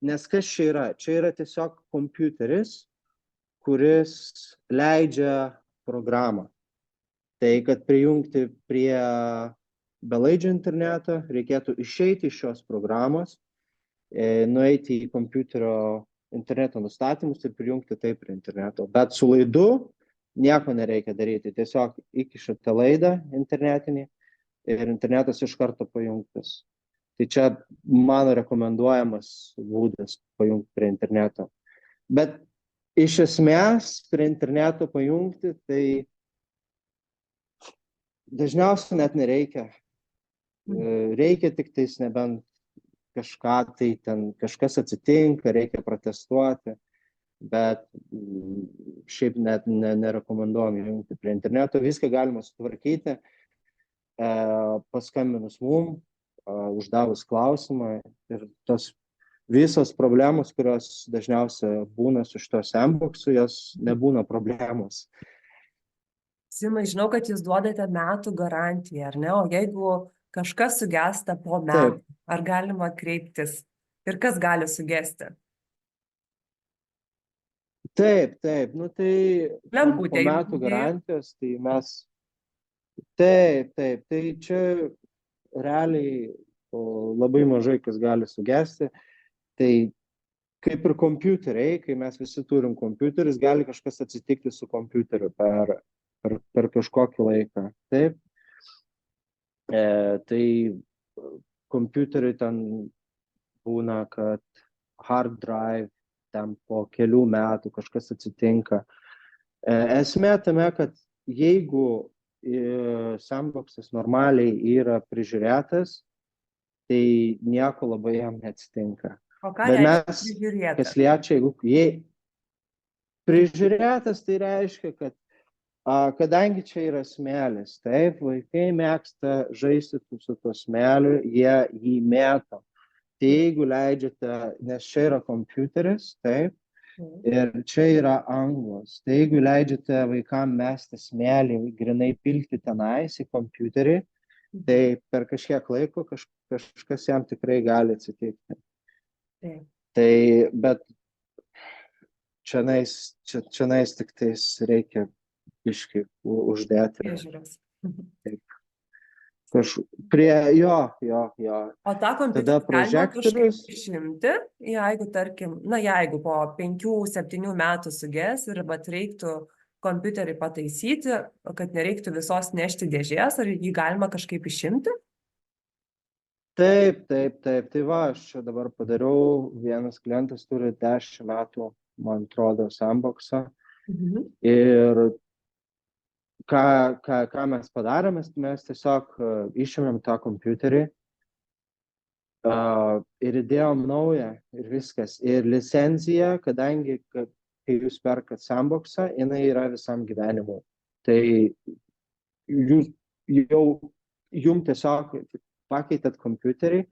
Nes kas čia yra? Čia yra tiesiog kompiuteris, kuris leidžia programą. Tai, kad prijungti prie belaidžio interneto, reikėtų išeiti iš šios programos, nueiti į kompiuterio interneto nustatymus ir prijungti tai prie interneto. Bet su laidu nieko nereikia daryti. Tiesiog įkišate laidą internetinį ir internetas iš karto pajungtas. Tai čia mano rekomenduojamas būdas pajungti prie interneto. Bet iš esmės prie interneto pajungti, tai dažniausiai net nereikia. Reikia tik tais nebent kažką, tai ten kažkas atsitinka, reikia protestuoti, bet šiaip net nerekomenduojam jungti prie interneto. Viską galima sutvarkyti, paskambinus mum, uždavus klausimą ir tos visos problemos, kurios dažniausiai būna su šito sandboxu, jos nebūna problemos. Simai, žinau, kad jūs duodate metų garantiją, ar ne? O jeigu kažkas sugesta po metų, Taip. ar galima kreiptis? Ir kas gali sugesti? Taip, nu tai Lemputė, po metų garantijos, tai mes... Taip, tai čia realiai labai mažai kas gali sugesti. Tai kaip ir kompiuteriai, kai mes visi turim kompiuteris, gali kažkas atsitikti su kompiuteriu per kažkokį laiką. Taip. Tai kompiuteriui ten būna, kad hard drive ten po kelių metų kažkas atsitinka. Esmė tame, kad jeigu sandboxas normaliai yra prižiūrėtas, tai nieko labai jam neatsitinka. O ką Bet reiškia mes, prižiūrėti? kas liečia, jei prižiūrėtas, tai reiškia, kad kadangi čia yra smėlis, taip, vaikai mėgsta žaisti su tuo smėliu, jie jį mėto. Tai jeigu leidžiate, nes čia yra kompiuteris, taip, ir čia yra anglos. Tai jeigu leidžiate vaikam mesti smėlį, grinai pilti tenais į kompiuterį, tai per kažkiek laiko kažkas jam tikrai gali atsitikti. Taip. Tai, bet čionais tik tais reikia biškį uždėti. Priežiūros. Taip. Prie jo. O tą kompiuterį Tada galima prožektorius. kažkaip išimti, jeigu, tarkim, jeigu po 5-7 metų suges ir reiktų kompiuterį pataisyti, kad nereiktų visos nešti dėžės, ar jį galima kažkaip išimti? Taip. Tai va, aš čia dabar padariau, vienas klientas turi 10 metų, man atrodo, sandboxą. Ir ką mes padarėme, mes tiesiog išėmėm tą kompiuterį ir įdėjom naują ir viskas. Ir licencija, kadangi kai jūs perkat sandboxą, jinai yra visam gyvenimui. Tai jums tiesiog pakeitėt kompiuterį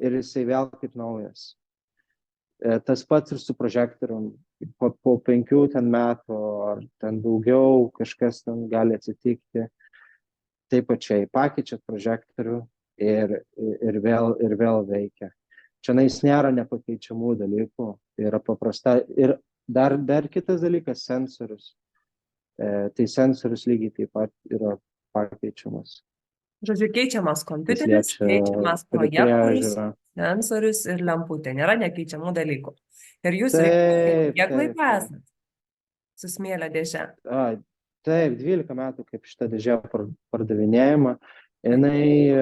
ir jisai vėl kaip naujas. Tas pats ir su prožektorium. Po 5 metų ar ten daugiau kažkas ten gali atsitikti. Taip pačiai pakeičiat prožektorių ir vėl veikia. Čianais nėra nepakeičiamų dalykų. Tai yra paprasta. Ir dar kitas dalykas - sensorius. Tai sensorius lygiai taip pat yra pakeičiamas. Žodžiu, keičiamas kompiuteris, keičiamas projektorius, sensorius ir lemputė. Nėra nekeičiamų dalykų. Ir jūs kiek laiko esat su smėlio dėže? Taip, 12 metų kaip šitą dėžę pardavinėjama. Jinai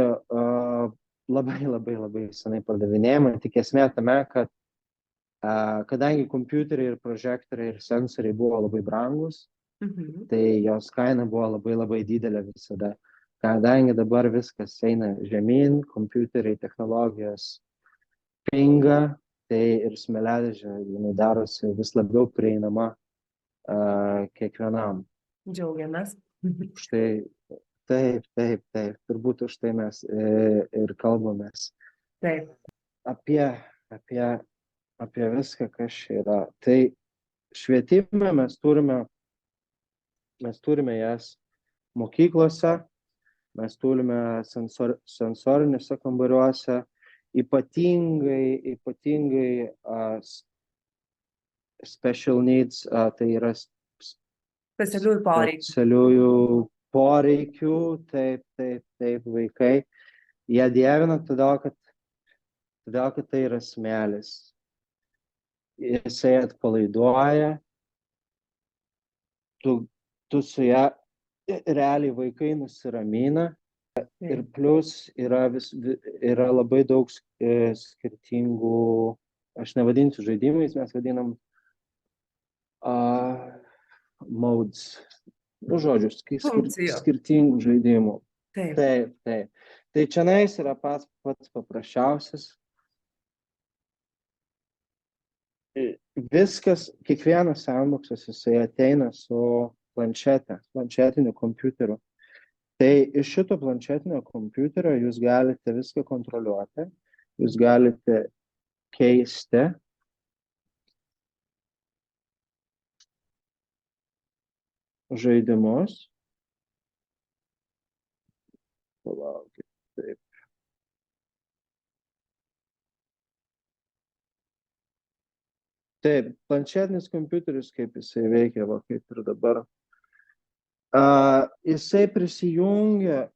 labai senai pardavinėjama. Tik esmė tame, kad kadangi kompiuteriai ir prožektoriai ir sensoriai buvo labai brangus, tai jos kaina buvo labai didelė visada. Kadangi dabar viskas eina žemyn, kompiuteriai, technologijos pinga, tai ir smėliadėžė darosi vis labiau prieinama kiekvienam. Džiaugiamės. Štai, taip, turbūt už tai mes ir kalbamės. Taip. Apie viską, kas čia yra. Tai švietime mes turime jas mokyklose, mes turime sensoriniuose kambariuose ypatingai special needs, tai yra Specialiųjų poreikių. specialiųjų poreikių, taip, vaikai. Jie dievina, todėl kad tai yra smėlis. Jisai atpalaiduoja, tu su ją realiai vaikai nusiramina ir plus yra labai daug skirtingų, aš nevadinsiu žaidimais, mes vadinam modes, žodžiu, skirtingų žaidimų. Taip. Tai čionais yra pats paprasčiausias. Viskas, kiekvienas sandboxas, jisai ateina su planšetiniu kompiuteriu. Tai iš šito planšetinio kompiuterio jūs galite viską kontroliuoti, jūs galite keisti žaidimus. Palaukit, taip. Taip, planšetinis kompiuteris, kaip jisai veikia, va, kaip ir dabar. Jisai prisijungia,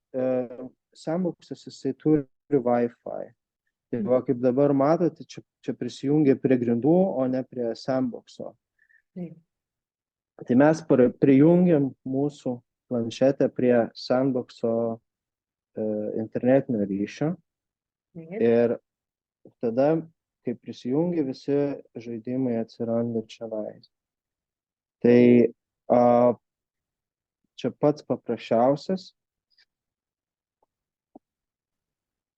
sandboxas jisai turi Wi-Fi. Tai va, kaip dabar matote, čia prisijungia prie grindų, o ne prie sandboxo. Tai mes prijungiam mūsų planšetę prie sandboxo internetinio ryšio ir tada, kai prisijungia, visi žaidimai atsiranda čionais. Tai čia pats paprasčiausias.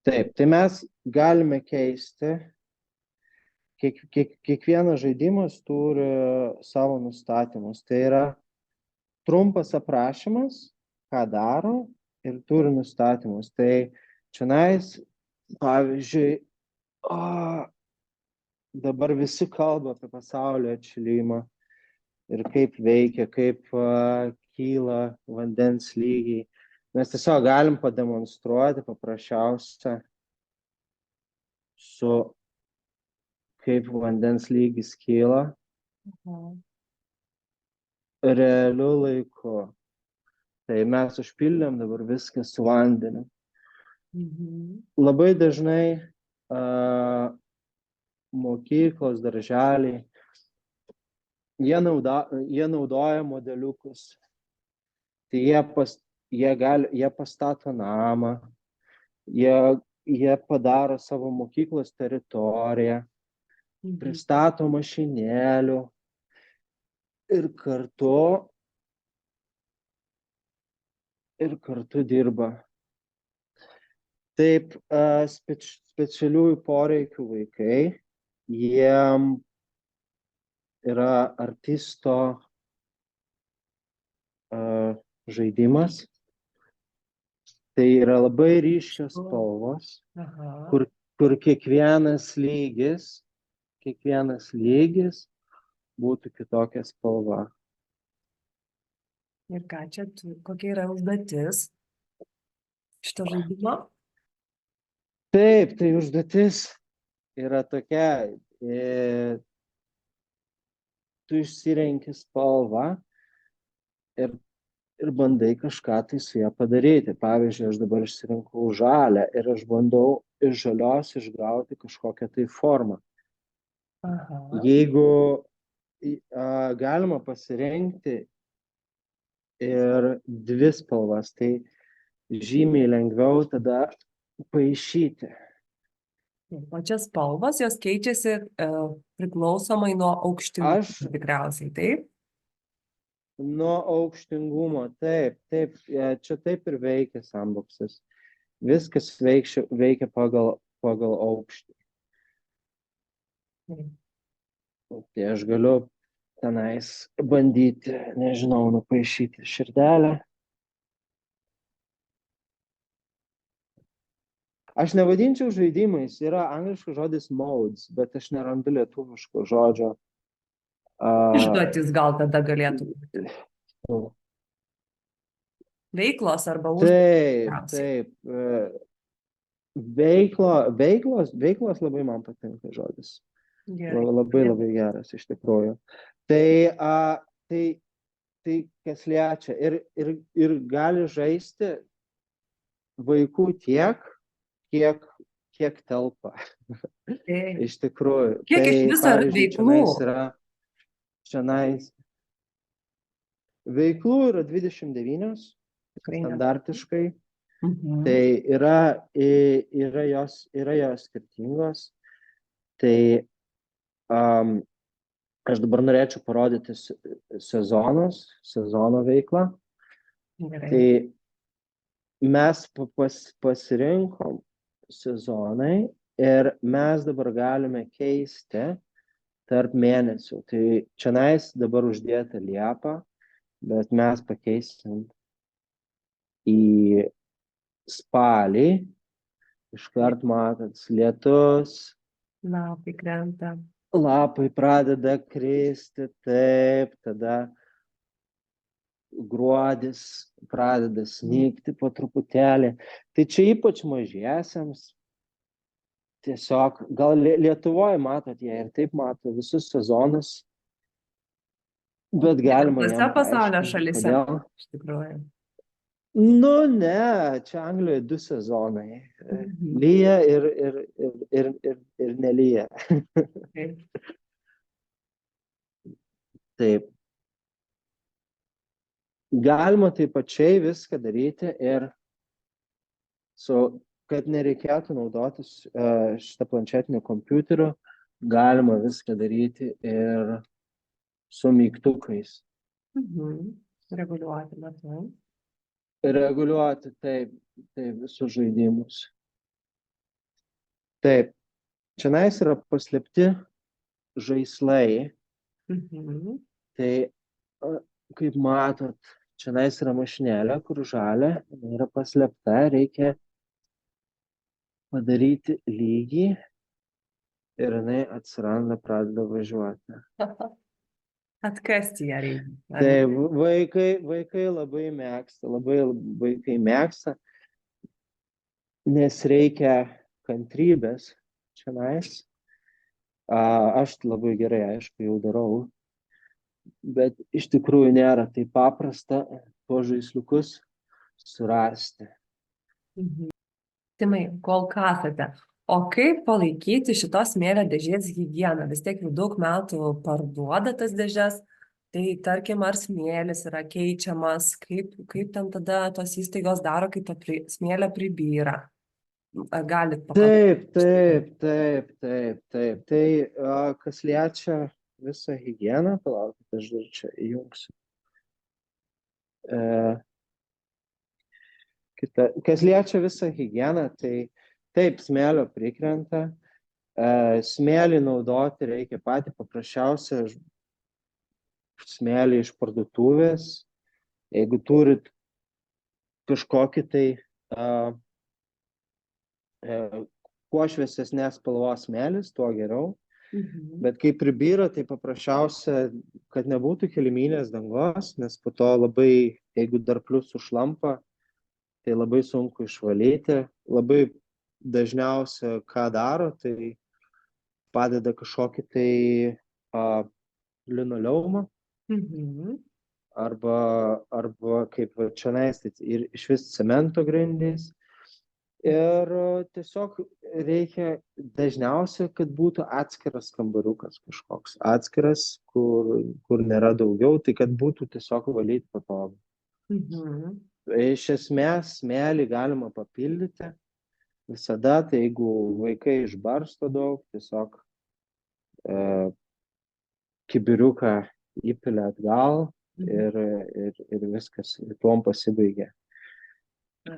Taip, tai mes galime keisti. Kiekvienas žaidimas turi savo nustatymus. Tai yra trumpas aprašymas, ką daro ir turi nustatymus. Tai čionais, pavyzdžiui, dabar visi kalba apie pasaulio atšilimą ir kaip veikia, kaip kyla vandens lygiai. Mes tiesiog galim pademonstruoti paprasčiausia su kaip vandens lygis kyla realiu laiku. Tai mes užpildėm dabar viską su vandeniu. Labai dažnai mokyklos, darželiai, jie naudoja modeliukus. Tai jie pastato namą, jie padaro savo mokyklos teritoriją, pristato mašinėlių ir kartu dirba. Taip, specialiųjų poreikių vaikai, jiem yra artisto žaidimas. Tai yra labai ryškios spalvos, kur kiekvienas lygis būtų kitokia spalva. Ir ką čia, kokia yra užduotis šito žaidimo? Taip, tai užduotis yra tokia, tu išsirenki spalvą ir bandai kažką tai su ją padaryti. Pavyzdžiui, aš dabar išsirinkau žalią ir aš bandau iš žalios išgauti kažkokią tai formą. Jeigu galima pasirinkti ir dvi spalvas, tai žymiai lengviau tada paišyti. O čia spalvos, jos keičiasi priklausomai nuo aukštingumo tikriausiai, taip? Nuo aukštingumo, taip. Čia taip ir veikia sandboxas. Viskas veikia pagal aukštį. Tai aš galiu tenais bandyti, nežinau, nupaišyti širdelę. Aš nevadinčiau žaidimais, yra angliškas žodis modes, bet aš nerandu lietuviško žodžio. Užduotis gal tada galėtų būti. Veiklos arba užduotis. Taip. veiklos labai man patinka žodis. Gerai. Labai geras iš tikrųjų. Tai, tai kas liečia ir gali žaisti vaikų tiek, kiek telpa. Tai Iš tikrųjų. kiek iš Tai viso yra pavyzdžiui, veiklų? čionais veiklų yra 29 Tikrai ne. standartiškai. Mhm. Tai yra jos skirtingos. Tai aš dabar norėčiau parodyti sezono veiklą. Gerai. Tai mes pasirinkom sezonai ir mes dabar galime keisti tarp mėnesių. Tai čionais dabar uždėta Liepa, bet mes pakeisim į spalį. Iškart matot, lietus, Lapai krenta. lapai pradeda kristi, taip, tada gruodis pradeda snygti po truputėlį. Tai čia ypač mažiesiams. Tiesiog, gal Lietuvoje matot, jie ir taip mato visus sezonus, bet galima Visose jiem pasaulio paaiškinti, šalyse. kodėl. Iš tikrųjų. Nu, ne, čia Anglijoje 2 sezonai. Lyja ir nelyja. Taip. Taip. Galima taip pačiai viską daryti ir kad nereikėtų naudotis šitą planšetinį kompiuteriu, galima viską daryti ir su mygtukais. Reguliuoti metu. Reguliuoti taip visus žaidimus. Taip. Čionais yra paslėpti žaislai. Tai, kaip matot, čionais yra mašinėlė, kur žalia, yra paslėpta, reikia padaryti lygį ir jinai atsiranda, pradeda važiuoti. Atkasti ją reikia. Tai vaikai labai mėgsta, nes reikia kantrybės čionais. Aš labai gerai, aišku, jau darau, bet iš tikrųjų nėra taip paprasta tuos žaisliukus surasti. Timai, kol kasate, o kaip palaikyti šitos smėlio dėžės higieną? Vis tiek jau daug metų parduoda tas dėžes, tai tarkim, ar smėlis yra keičiamas, kaip ten tada tos įstaigos daro, kai ta smėlė pribyra? Ar galit Taip. Tai kas liečia visą higieną, palaukite, aš dar čia įjungsiu. Kas liečia visą higieną, tai taip, smėlio prikrenta. Smėlį naudoti reikia patį paprasčiausią smėlį iš parduotuvės. Jeigu turit kažkokį tai kuo šviesesnės spalvos smėlis, tuo geriau. Bet kai pribyra, tai paprasčiausia, kad nebūtų kiliminės dangos, nes po to labai, jeigu dar plius sušlampa, tai labai sunku išvalyti. Labai dažniausia, ką daro, tai padeda kažkokį tai linoleumą arba kaip čionais, tai ir iš vis cemento grindys. Ir tiesiog reikia dažniausiai, kad būtų atskiras kambariukas kažkoks. Atskiras, kur nėra daugiau, tai kad būtų tiesiog valyti patogu. Iš esmės, smėlį galima papildyti. Visada, tai jeigu vaikai išbarsto daug, tiesiog kibiriuką įpilia atgal ir viskas, ir tuom pasibaigia.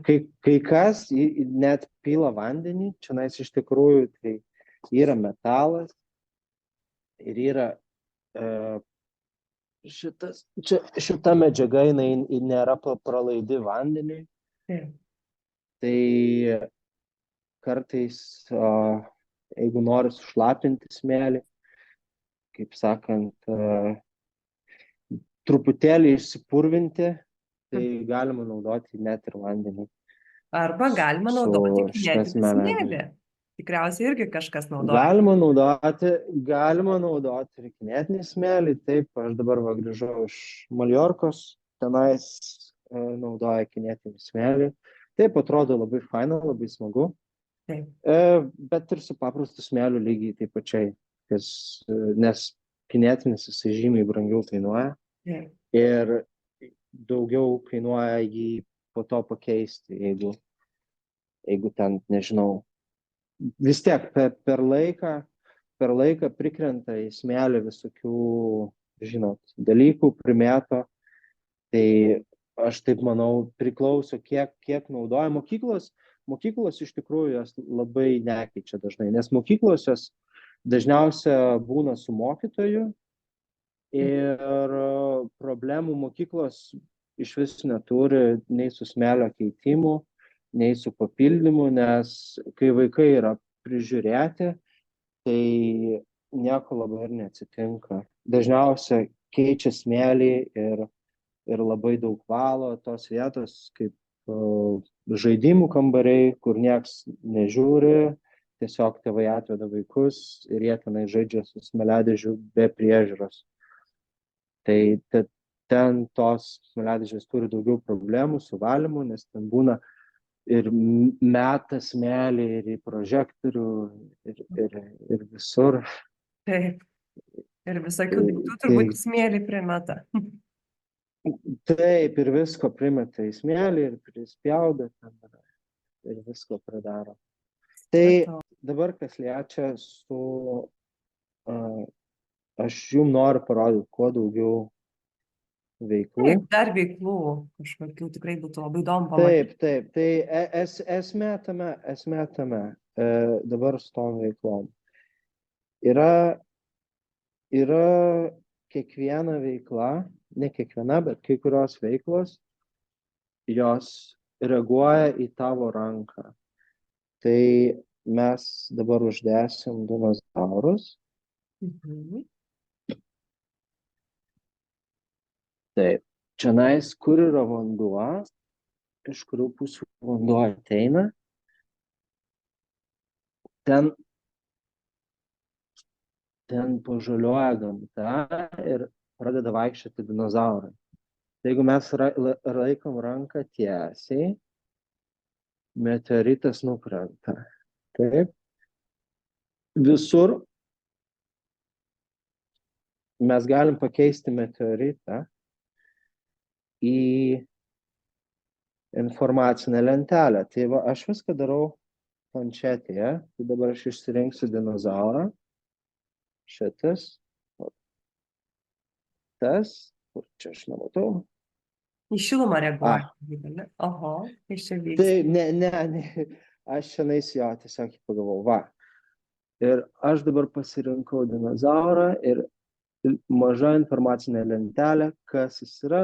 Kai kas net pila vandenį, čionais iš tikrųjų tai yra metalas ir yra šita medžiaga, jinai nėra pralaidi vandeniui. Tai kartais, jeigu nori sušlapinti smėlį, kaip sakant, truputėlį išsipurvinti, tai galima naudoti net ir vandenį. Arba galima su naudoti šita kinetinį smėlio smėlį. dėže. Tikriausiai irgi kažkas naudoja. Galima naudoti ir kinetinį smėlį. Taip, aš dabar va grįžau iš Maljorkos, tenais naudoja kinetinį smėlį. Taip, atrodo labai faina, labai smagu. Taip. Bet ir su paprastu smėliu lygiai taip pačiai, nes kinetinis jisai žymiai brangiau kainuoja Taip. ir daugiau kainuoja jį po to pakeisti, jeigu ten, nežinau, vis tiek per laiką prikrenta į smėlį visokių, žinot, dalykų primėto. Tai aš taip manau, priklauso, kiek naudoja mokyklos iš tikrųjų jos labai nekeičia dažnai, nes mokyklos jos dažniausia būna su mokytoju ir problemų mokyklos iš vis neturi nei su smėlio keitimu, nei su papildymu, nes kai vaikai yra prižiūrėti, tai nieko labai ir neatsitinka. Dažniausia keičia smėlį ir labai daug valo tos vietos, kaip žaidimų kambariai, kur nieks nežiūri, tiesiog tėvai atveda vaikus ir jie tenai žaidžia su smėliadėžiu be priežiūros. Tai ten tos smėliadėžės turi daugiau problemų su valymu, nes ten būna ir meta smėlį, ir į prožektorių, ir visur. Taip. Ir visokių daiktų turbūt smėlį primeta. Taip, ir visko primeta į smėlį, ir prispjauda ten, ir visko pridaro. Tai dabar, kas liečia su... Aš jums noriu parodyti kuo daugiau veiklų. Taip, dar veiklų kažkokių tikrai būtų labai įdomu pamatyti. Taip. Tai esmė tame dabar su tom veiklom. Yra kiekviena veikla, ne kiekviena, bet kai kurios veiklos, jos reaguoja į tavo ranką. Tai mes dabar uždėsim dinozaurus. Taip, čionais, kur yra vanduo, iš kurių pusių vanduo ateina, ten pažaliuoja gamta ir pradeda vaikščioti dinozaurai. Tai jeigu mes laikom ranką tiesiai, meteoritas nukrenta. Taip. Visur mes galim pakeisti meteoritą į informacinę lentelę. Tai va, aš viską darau planšetėje. Tai dabar aš išsirinksiu dinozaurą. Šitas. Tas. Kur čia aš nematau? Į šilumą reaguoja. Oho, iš čia vyks. Tai ne. Aš šiandien jo tiesiog pagalvojau. Va. Ir aš dabar pasirinkau dinozaurą ir maža informacinė lentelė, kas jis yra,